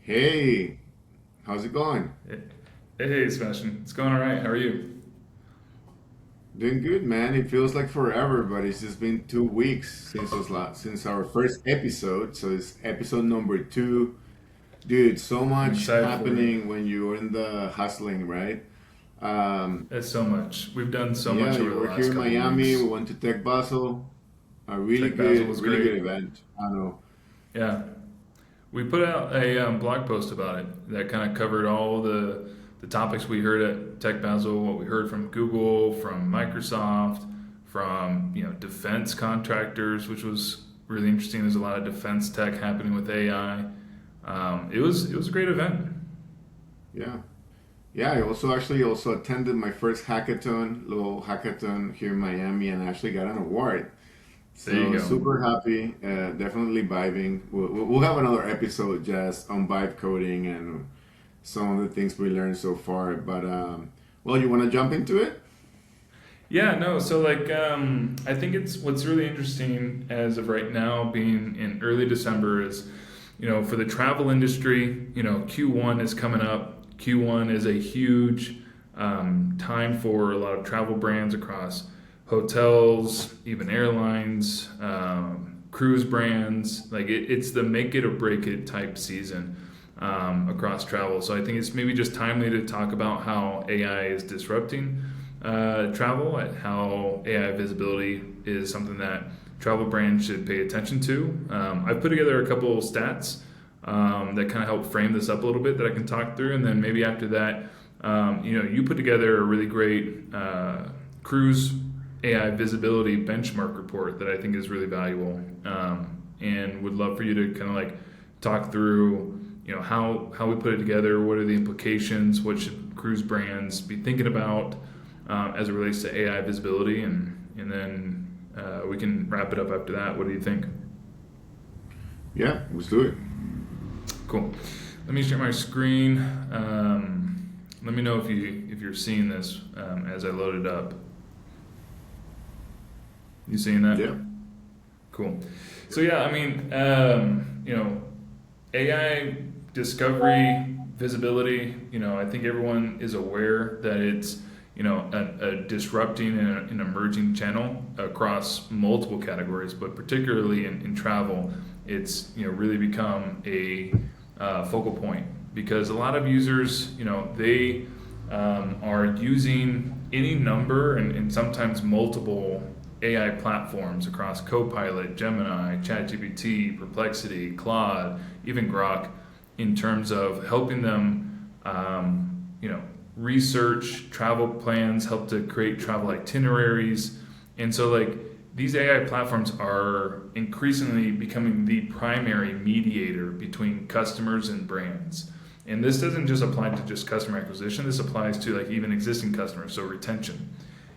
Hey, how's it going? Hey, Sebastian. It's going all right. How are you? Doing good, man. It feels like forever, but it's just been 2 weeks since our first episode. So it's episode number two. Dude, so I'm much excited for it. happening when you're in the hustling, right? Um, That's so much. We've done so yeah, much over you the were here last in couple Miami. We weeks. went to Tech Basel. A Tech Basel was really good great. event. I know. Yeah, we put out a blog post about it that kind of covered all the topics we heard at Tech Basel, what we heard from Google, from Microsoft, from defense contractors, which was really interesting. There's a lot of defense tech happening with AI. It was a great event. Yeah. Yeah, I also actually also attended my first hackathon, little hackathon here in Miami, and actually got an award. There you So go. super happy, definitely vibing. We'll have another episode just on vibe coding and some of the things we learned so far. But well, you want to jump into it? Yeah, no. So I think it's what's really interesting as of right now, being in early December, is for the travel industry, Q1 is coming up. Q1 is a huge time for a lot of travel brands across hotels, even airlines, cruise brands. It's the make it or break it type season across travel. So I think it's maybe just timely to talk about how AI is disrupting travel, and how AI visibility is something that travel brands should pay attention to. I've put together a couple of stats that kind of help frame this up a little bit that I can talk through, and then maybe after that, you put together a really great cruise AI visibility benchmark report that I think is really valuable, and would love for you to kind of like talk through how we put it together, what are the implications, what should cruise brands be thinking about as it relates to AI visibility, and then we can wrap it up after that. What do you think? Yeah, let's do it. Cool. Let me share my screen. Let me know if you're seeing this as I load it up. You seeing that? Yeah. Cool. So yeah, I mean, AI discovery, visibility. I think everyone is aware that it's a disrupting and an emerging channel across multiple categories, but particularly in travel, it's really become a focal point because a lot of users, they are using any number and sometimes multiple AI platforms across Copilot, Gemini, ChatGPT, Perplexity, Claude, even Grok, in terms of helping them, research travel plans, help to create travel itineraries, and so these AI platforms are increasingly becoming the primary mediator between customers and brands. And this doesn't just apply to just customer acquisition. This applies to even existing customers, so retention.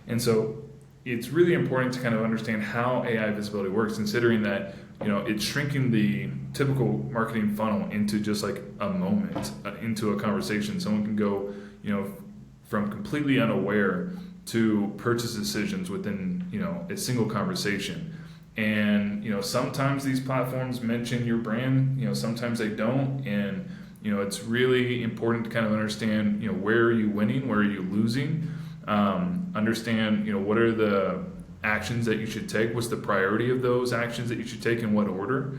And so it's really important to kind of understand how AI visibility works, considering that it's shrinking the typical marketing funnel into just like a moment, into a conversation. Someone can go, from completely unaware to purchase decisions within a single conversation. And sometimes these platforms mention your brand, sometimes they don't, and it's really important to kind of understand where are you winning, where are you losing, understand what are the actions that you should take, what's the priority of those actions that you should take, in what order,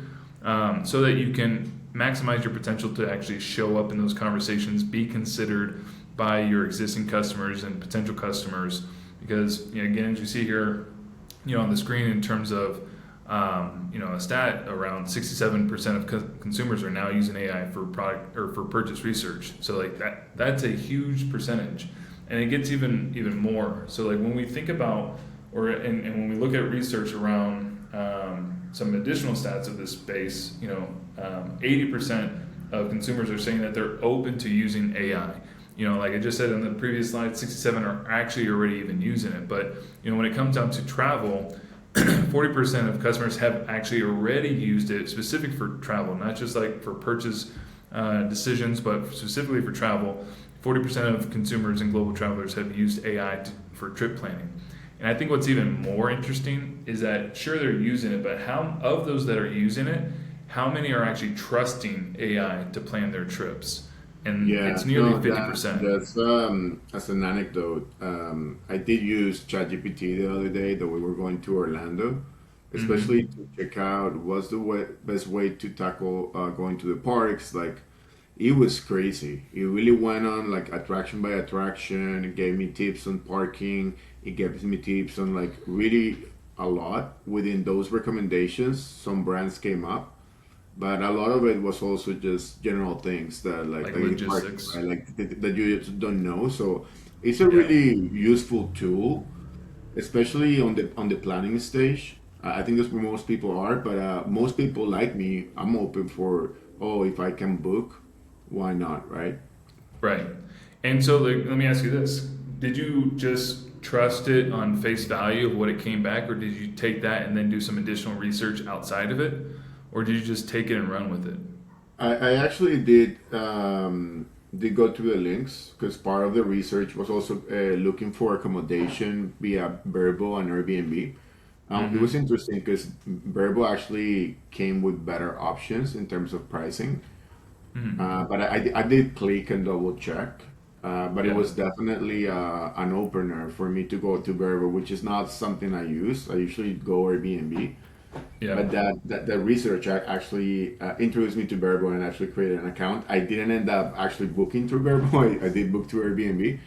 so that you can maximize your potential to actually show up in those conversations, be considered by your existing customers and potential customers. Because again, as you see here on the screen, in terms of a stat, around 67% of consumers are now using AI for product or for purchase research. So that's a huge percentage, and it gets even more. So when we think about and when we look at research around some additional stats of this space, 80% of consumers are saying that they're open to using AI. Like I just said in the previous slide, 67 are actually already even using it. But when it comes down to travel, 40% of customers have actually already used it specific for travel, not just for purchase decisions, but specifically for travel. 40% of consumers and global travelers have used AI for trip planning. And I think what's even more interesting is that sure they're using it, but how of those that are using it, how many are actually trusting AI to plan their trips? And Yeah, it's nearly no, fifty%. that's as an anecdote. I did use ChatGPT the other day that we were going to Orlando, especially Mm-hmm. to check out what's the best way to tackle going to the parks. Like, it was crazy. It really went on like attraction by attraction. It gave me tips on parking. It gives me tips on like really a lot within those recommendations. Some brands came up, but a lot of it was also just general things that like Like in parking, logistics. right? Like that you just don't know. So it's a Yeah. really useful tool, especially on the planning stage. I think that's where most people are, but most people like me, I'm open for, oh, if I can book, why not, right? Right. And so, like, let me ask you this: did you just trust it on face value of what it came back, or did you take that and then do some additional research outside of it, or did you just take it and run with it? I actually did go through the links because part of the research was also looking for accommodation via Verbo and Airbnb. It was Mm-hmm. interesting because Verbo actually came with better options in terms of pricing. Mm-hmm. But I did click and double check. But it Yeah. was definitely an opener for me to go to Verbo, which is not something I use. I usually go Airbnb. Yeah. But that research actually introduced me to Verbo and actually created an account. I didn't end up actually booking through Verbo. I did book through Airbnb.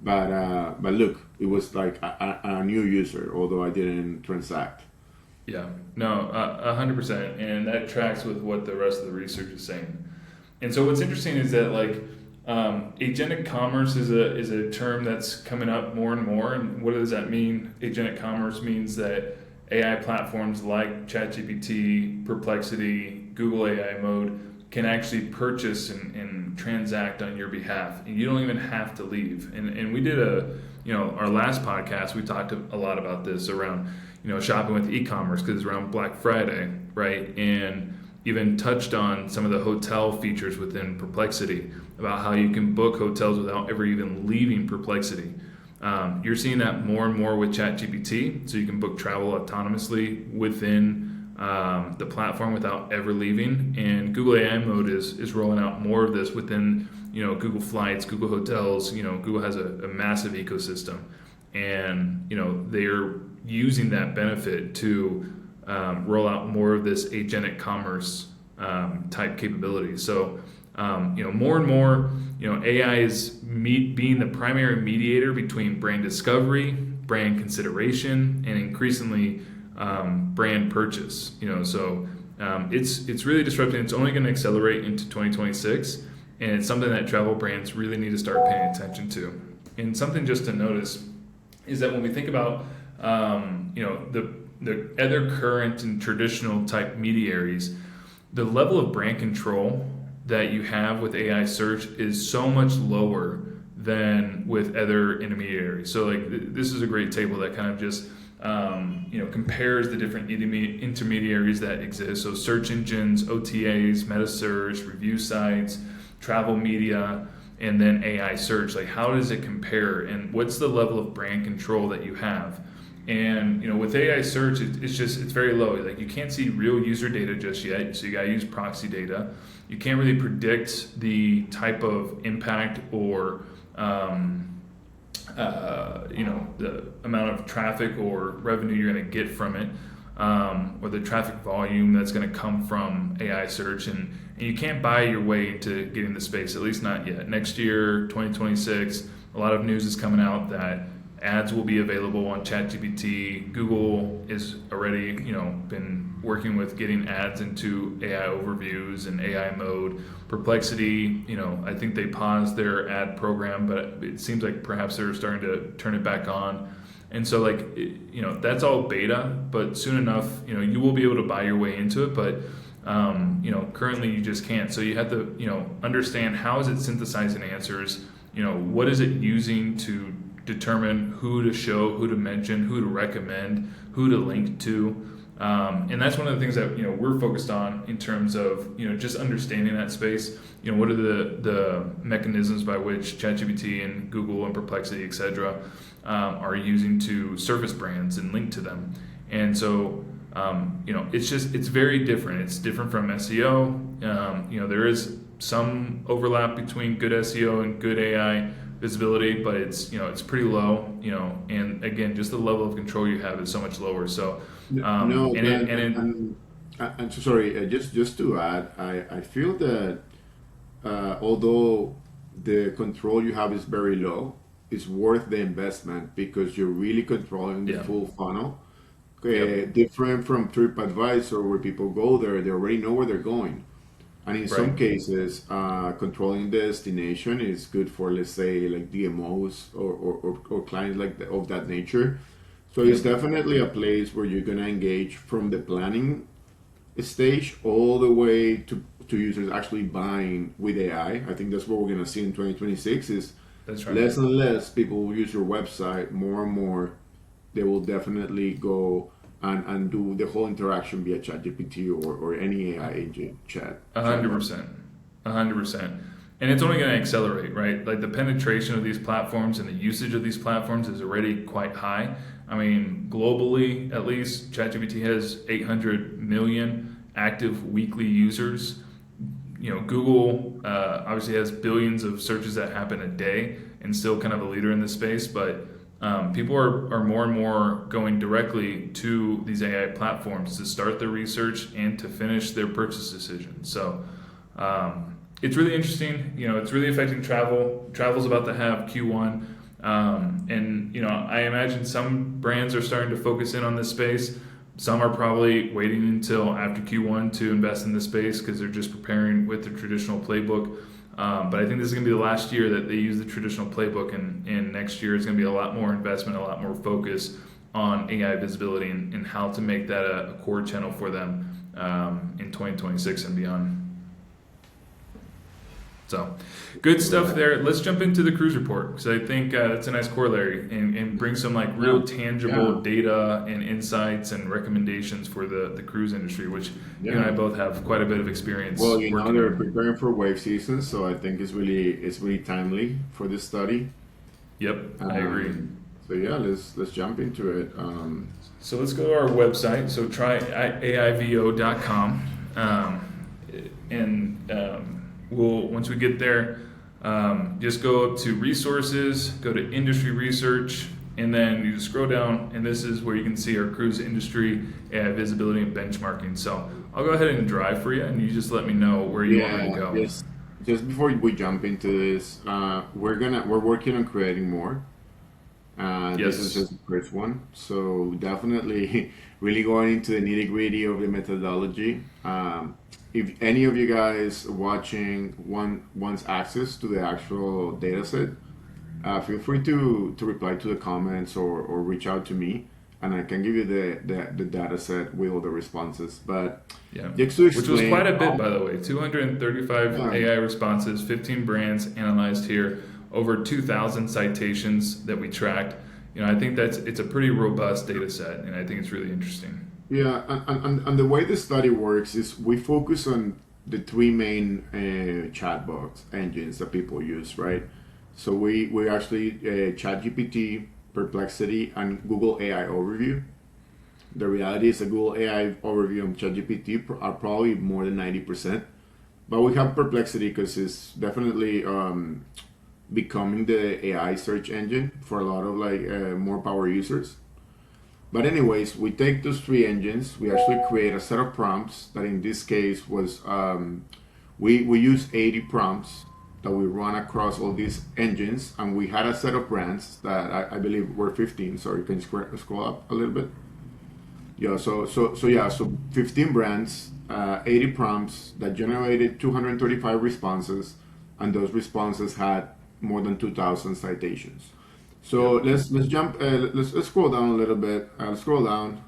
But look, it was like a new user, although I didn't transact. Yeah, no, 100%, and that tracks with what the rest of the research is saying. And so, what's interesting is that like agentic commerce is a term that's coming up more and more. And what does that mean? Agentic commerce means that AI platforms like ChatGPT, Perplexity, Google AI Mode can actually purchase and transact on your behalf, and you don't even have to leave. And we did our last podcast, we talked a lot about this around shopping with e-commerce because it's around Black Friday, right? And even touched on some of the hotel features within Perplexity about how you can book hotels without ever even leaving Perplexity. You're seeing that more and more with ChatGPT, so you can book travel autonomously within the platform without ever leaving. And Google AI Mode is rolling out more of this within Google Flights, Google Hotels. Google has a massive ecosystem, and they're using that benefit to roll out more of this agentic commerce type capabilities. So, more and more, AI is being the primary mediator between brand discovery, brand consideration, and increasingly brand purchase. It's really disrupting. It's only going to accelerate into 2026, and it's something that travel brands really need to start paying attention to. And something just to notice is that when we think about the other current and traditional type mediaries, the level of brand control that you have with AI search is so much lower than with other intermediaries. So like this is a great table that kind of just compares the different intermediaries that exist. So search engines, OTAs, meta search, review sites, travel media, and then AI search. Like how does it compare, and what's the level of brand control that you have? And with AI search, it's very low. Like you can't see real user data just yet, so you got to use proxy data. You can't really predict the type of impact or the amount of traffic or revenue you're going to get from it, or the traffic volume that's going to come from AI search. And you can't buy your way into getting the space, at least not yet. Next year, 2026, a lot of news is coming out that ads will be available on ChatGPT. Google is already, been working with getting ads into AI overviews and AI mode. Perplexity, I think they paused their ad program, but it seems like perhaps they're starting to turn it back on. And so, that's all beta, but soon enough, you will be able to buy your way into it. But currently you just can't. So you have to, understand how is it synthesizing answers. What is it using to determine who to show, who to mention, who to recommend, who to link to. And that's one of the things that we're focused on in terms of just understanding that space. What are the mechanisms by which ChatGPT and Google and Perplexity, etc., are using to surface brands and link to them. And so It's very different. It's different from SEO. There is some overlap between good SEO and good AI visibility, but it's pretty low. And again, just the level of control you have is so much lower. So, No, and it and it I'm so sorry. Just to add, I feel that although the control you have is very low, it's worth the investment because you're really controlling the yeah, full funnel. yep, Different from TripAdvisor, where people go there, they already know where they're going. And in right, some cases, controlling the destination is good for, let's say, like DMOs or clients of that nature. So it's yep. definitely a place where you're going to engage from the planning stage all the way to users actually buying with AI. I think that's what we're going to see in 2026 is That's right. less and less people will use your website, more and more they will definitely go and do the whole interaction via ChatGPT or any AI agent A hundred chatbot. percent, 100%, and it's only going to accelerate, right? Like the penetration of these platforms and the usage of these platforms is already quite high. I mean, globally, at least, ChatGPT has 800 million active weekly users. Google obviously has billions of searches that happen a day and still kind of a leader in this space, but people are more and more going directly to these AI platforms to start their research and to finish their purchase decision. So it's really interesting. It's really affecting travel. Travel's about to have Q1. And I imagine some brands are starting to focus in on this space. Some are probably waiting until after Q1 to invest in this space because they're just preparing with the traditional playbook. But I think this is going to be the last year that they use the traditional playbook, and next year is going to be a lot more investment, a lot more focus on AI visibility and how to make that a core channel for them in 2026 and beyond. So, good stuff there. Let's jump into the cruise report because I think that's a nice corollary and bring some like Yeah, real tangible yeah, data and insights and recommendations for the cruise industry, which you and yeah. I both have quite a bit of experience Well, working they're in. preparing for wave season, so I think it's really timely for this study. Yep, I agree. So yeah, let's jump into it. So let's go to our website. So try AIVO.com. And we'll once we get there, just go up to resources, go to industry research, and then you scroll down, and this is where you can see our cruise industry visibility and benchmarking. So I'll go ahead and drive for you, and you just let me know where you want me to Yeah, go. just before we jump into this, we're working on creating more. This is Yes. just the first one, so definitely really going into the nitty gritty of the methodology. If any of you guys watching wants access to the actual data set, feel free to reply to the comments or reach out to me, and I can give you the data set with all the responses. But Yeah. just to Which was quite explain, a bit, by the way. 235 yeah, AI responses, 15 brands analyzed here, over 2,000 citations that we tracked. I think it's a pretty robust data set, and I think it's really interesting. yeah, and the way the study works is we focus on the three main chatbot engines that people use, right? So we actually ChatGPT, Perplexity, and Google AI Overview. The reality is the Google AI Overview and ChatGPT are probably more than 90%, but we have Perplexity because it's definitely becoming the AI search engine for a lot of like more power users. But anyways, we take those three engines. We actually create a set of prompts that in this case was we use 80 prompts that we run across all these engines, and we had a set of brands that I believe were 15. Sorry, can you scroll up a little bit? Yeah. So 15 brands, 80 prompts that generated 235 responses, and those responses had more than 2,000 citations. So Yep. let's jump. Let's scroll down a little bit. Scroll down.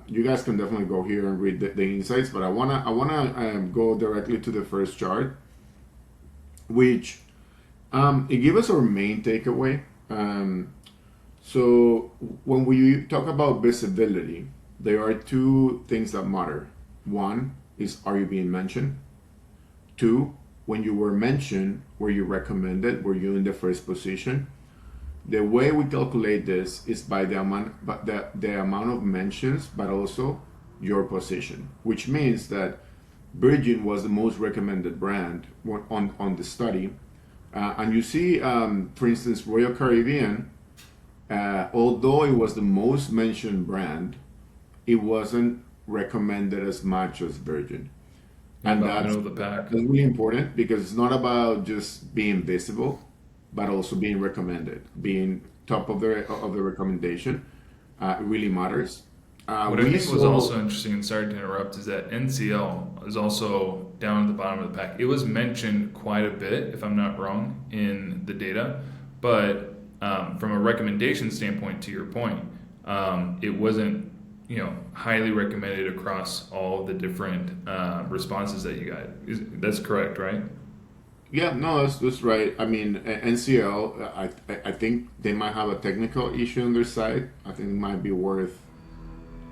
You guys can definitely go here and read the insights, but I wanna go directly to the first chart, which it gives us our main takeaway. So when we talk about visibility, there are two things that matter. One is, are you being mentioned? Two, when you were mentioned, were you recommended? Were you in the first position? the way we calculate this is by the amount, but the amount of mentions, but also your position, which means that Virgin was the most recommended brand on the study. And you see, for instance, Royal Caribbean, although it was the most mentioned brand, it wasn't recommended as much as Virgin. In And the middle of the pack. that's really important because it's not about just being visible, but also being recommended, being top of the recommendation. It really matters. What I We think was saw, also interesting, and sorry to interrupt, is that NCL is also down at the bottom of the pack. It was mentioned quite a bit, if I'm not wrong, in the data, but from a recommendation standpoint, to your point, it wasn't highly recommended across all the different responses that you got. That's correct, right? yeah, no, that's right. I mean, NCL, I think they might have a technical issue on their side. I think it might be worth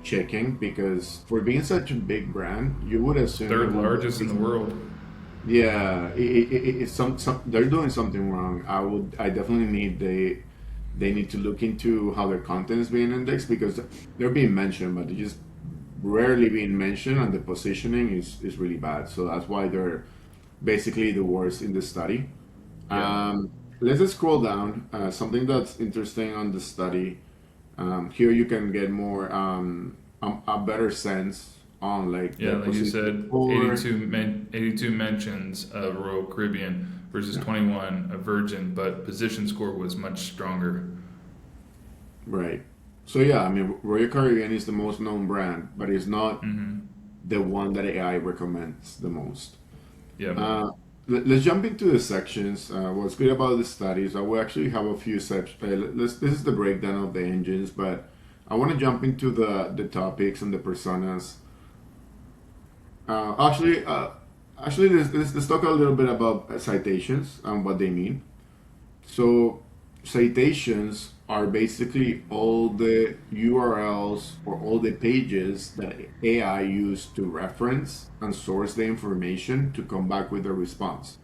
checking because for being such a big brand, you would assume it Third would largest in the world. yeah, it's some they're doing something wrong. I definitely need they need to look into how their content is being indexed because they're being mentioned, but they're just rarely being mentioned, and the positioning is really bad. So that's why they're basically the worst in the study. Yeah. Let's just scroll down. Something that's interesting on the study. Here you can get more a better sense on like Yeah, the like you position said, score. 82 mentions of Royal Caribbean versus 21 of Virgin, but position score was much stronger. Right. So yeah, I mean, Royal Caribbean is the most known brand, but it's not Mm-hmm. the one that AI recommends the most. Yep. Uh, let's jump into the sections. What's good about the studies, I will actually have a few sections. This is the breakdown of the engines, but I want to jump into the topics and the personas. Uh, actually, uh, actually, let's talk a little bit about citations and what they mean. So citations are basically all the URLs or all the pages that AI use to reference and source the information to come back with a response.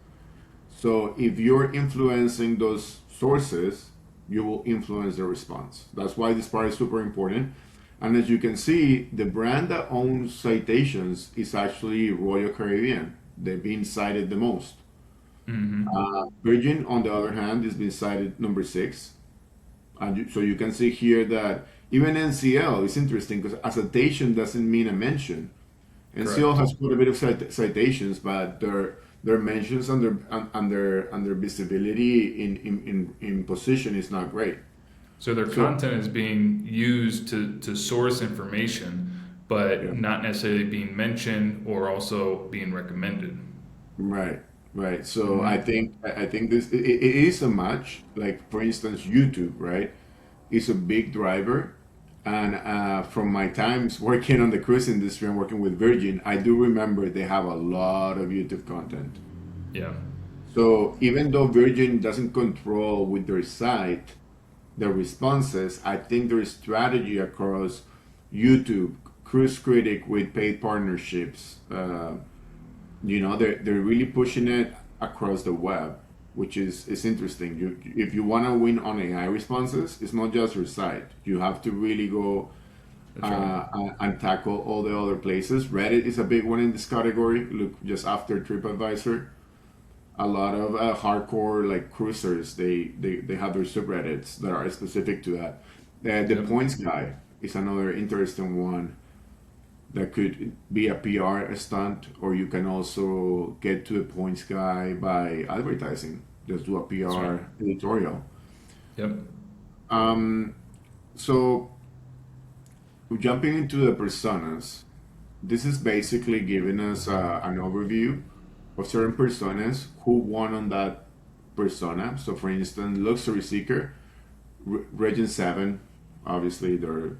So if you're influencing those sources, you will influence the response. That's why this part is super important. And as you can see, the brand that owns citations is actually Royal Caribbean. They've been cited the most. Mm-hmm. Virgin, on the other hand, is being cited number six. And so you can see here that even NCL is interesting because a citation doesn't mean a mention. NCL Correct. has quite a bit of citations, but their mentions and their visibility in position is not great. So their So content is being used to source information, but yeah, not necessarily being mentioned or also being recommended. right, right. So Mm-hmm. I think it is a match. Like for instance, YouTube, right, is a big driver. And from my times working on the cruise industry and working with Virgin, I do remember they have a lot of YouTube content. Yeah. So even though Virgin doesn't control with their site the responses, I think their strategy across YouTube, Cruise Critic with paid partnerships, they're really pushing it across the web, which is interesting. If you want to win on AI responses, it's not just your site. You have to really go That's right. and tackle all the other places. Reddit is a big one in this category. Look, just after TripAdvisor, a lot of hardcore like cruisers they have their subreddits that are specific to that. The Yep. points guy is another interesting one that could be a PR stunt, or you can also get to the points guy by advertising. Just do a That's right. PR editorial. Yep. Um, so jumping into the personas, this is basically giving us an overview of certain personas who won on that persona. So, for instance, luxury seeker, Regent Seven, obviously they're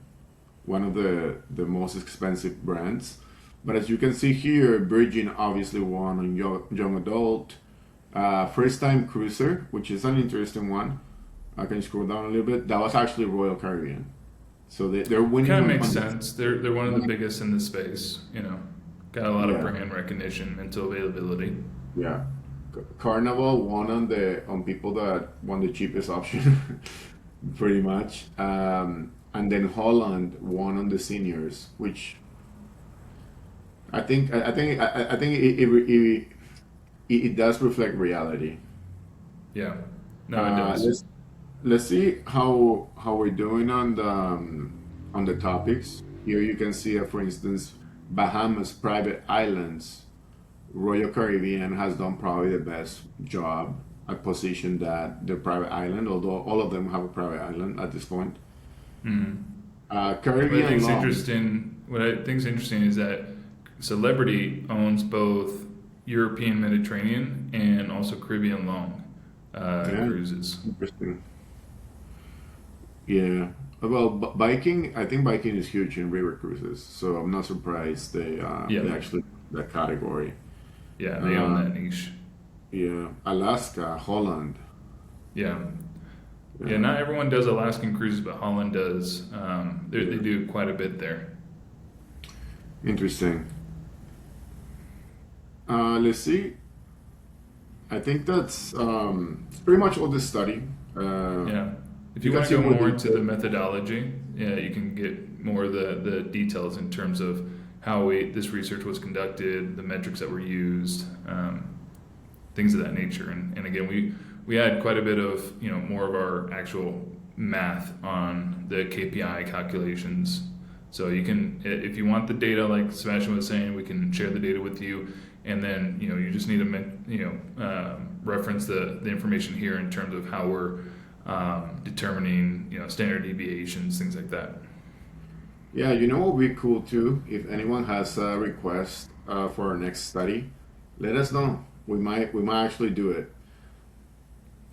one of the most expensive brands. But as you can see here, Virgin obviously won on young adult, first time cruiser, which is an interesting one. I can scroll down a little bit. That was actually Royal Caribbean. So they're winning Kind of makes on sense. They're one of the biggest in the space. Got a lot of yeah. brand recognition, mental availability. Yeah, Carnival won on people that want the cheapest option. pretty much. And then Holland won on the seniors, which I think it does reflect reality. Yeah, no, it does. Let's see how we're doing on the topics. Here you can see, for instance, Bahamas private islands. Royal Caribbean has done probably the best job at position that the private island, although all of them have a private island at this point. Mhm. What I Caribbean think is long, interesting, what I think is interesting is that Celebrity owns both European Mediterranean and also Caribbean long yeah, cruises. interesting. Yeah. Well, biking, I think biking is huge in river cruises, so I'm not surprised Yeah, they actually that category. yeah, they own Uh, that niche. yeah, Alaska, Holland. Yeah, yeah. Yeah, Not everyone does Alaskan cruises, but Holland does. They yeah. do quite a bit there. Interesting. Let's see. I think that's pretty much all this study. Uh, Yeah. If you you can want to see go more more into the detail. methodology, yeah, you can get more of the details in terms of how this research was conducted, the metrics that were used, things of that nature. And again, we had quite a bit of more of our actual math on the KPI calculations. So you can, if you want the data, like Sebastian was saying, we can share the data with you, and then you just need to reference the information here in terms of how we're determining standard deviations, things like that. Yeah, you know what would be cool too? If anyone has a request for our next study, let us know. We might actually do it.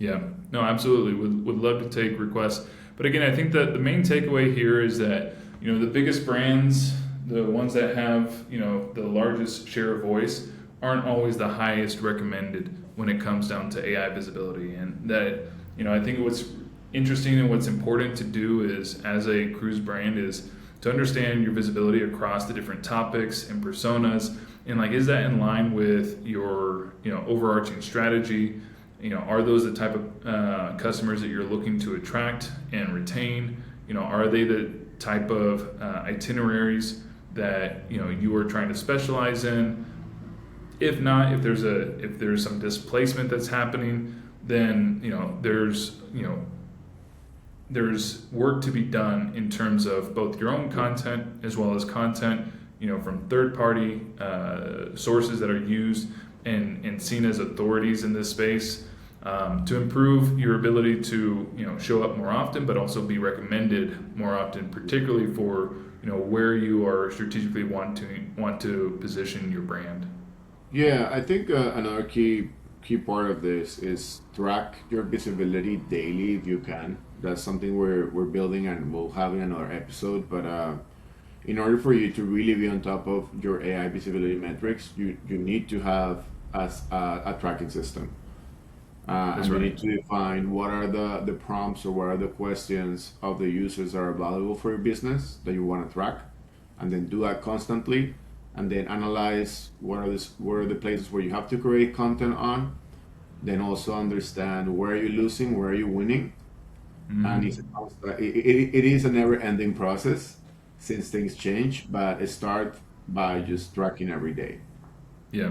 Yeah, no, absolutely. Would love to take requests. But again, I think that the main takeaway here is that, the biggest brands, the ones that have, the largest share of voice, aren't always the highest recommended when it comes down to AI visibility. And that, I think what's interesting and what's important to do is, as a cruise brand, is to understand your visibility across the different topics and personas, and like, is that in line with your, overarching strategy? Are those the type of customers that you're looking to attract and retain? Are they the type of itineraries that you are trying to specialize in? If not, if there's some displacement that's happening, then there's work to be done in terms of both your own content as well as content from third party sources that are used and seen as authorities in this space, to improve your ability to show up more often, but also be recommended more often, particularly for where you are strategically want to position your brand. Yeah, I think another key part of this is track your visibility daily if you can. That's something we're building and we'll have in another episode. But in order for you to really be on top of your AI visibility metrics, you need to have a tracking system. That's And you right. need to define what are the prompts or what are the questions of the users that are valuable for your business that you want to track, and then do that constantly, and then analyze what are the places where you have to create content on. Then also understand where are you losing, where are you winning, and Hmm. it is a never-ending process since things change, but it starts by just tracking every day. Yeah,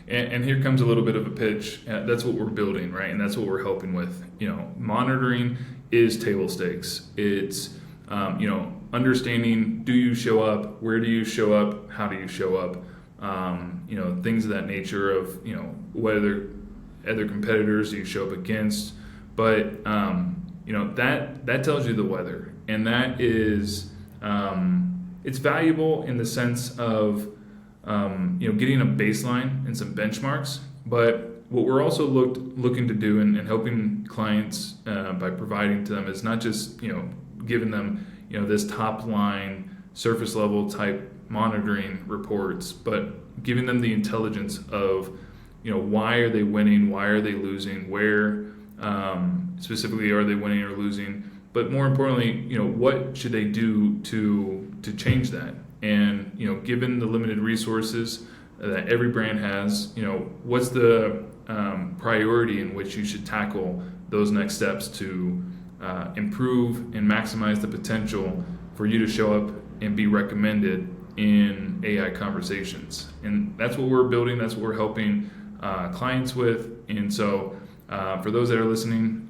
and here comes a little bit of a pitch. That's what we're building, right? And that's what we're helping with. Monitoring is table stakes. It's understanding: do you show up? Where do you show up? How do you show up? Things of that nature of whether other competitors you show up against, but that tells you the weather, and that is it's valuable in the sense of getting a baseline and some benchmarks. But what we're also looking to do and helping clients by providing to them is not just giving them this top line surface level type monitoring reports, but giving them the intelligence of why are they winning, why are they losing, where specifically are they winning or losing, but more importantly, what should they do to change that? And given the limited resources that every brand has, what's the priority in which you should tackle those next steps to improve and maximize the potential for you to show up and be recommended in AI conversations. And that's what we're building. That's what we're helping clients with. And so for those that are listening,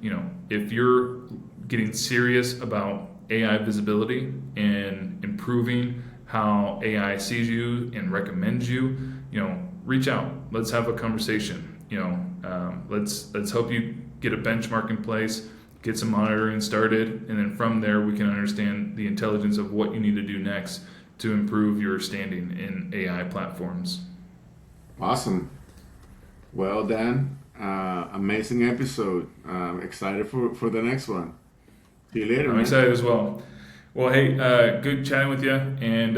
if you're getting serious about AI visibility and improving how AI sees you and recommends you, reach out. Let's have a conversation. Let's help you get a benchmark in place, get some monitoring started, and then from there we can understand the intelligence of what you need to do next to improve your standing in AI platforms. Awesome. Well, Dan, amazing episode. Excited for the next one. See you later. I'm excited as well. Well, hey, good chatting with you, and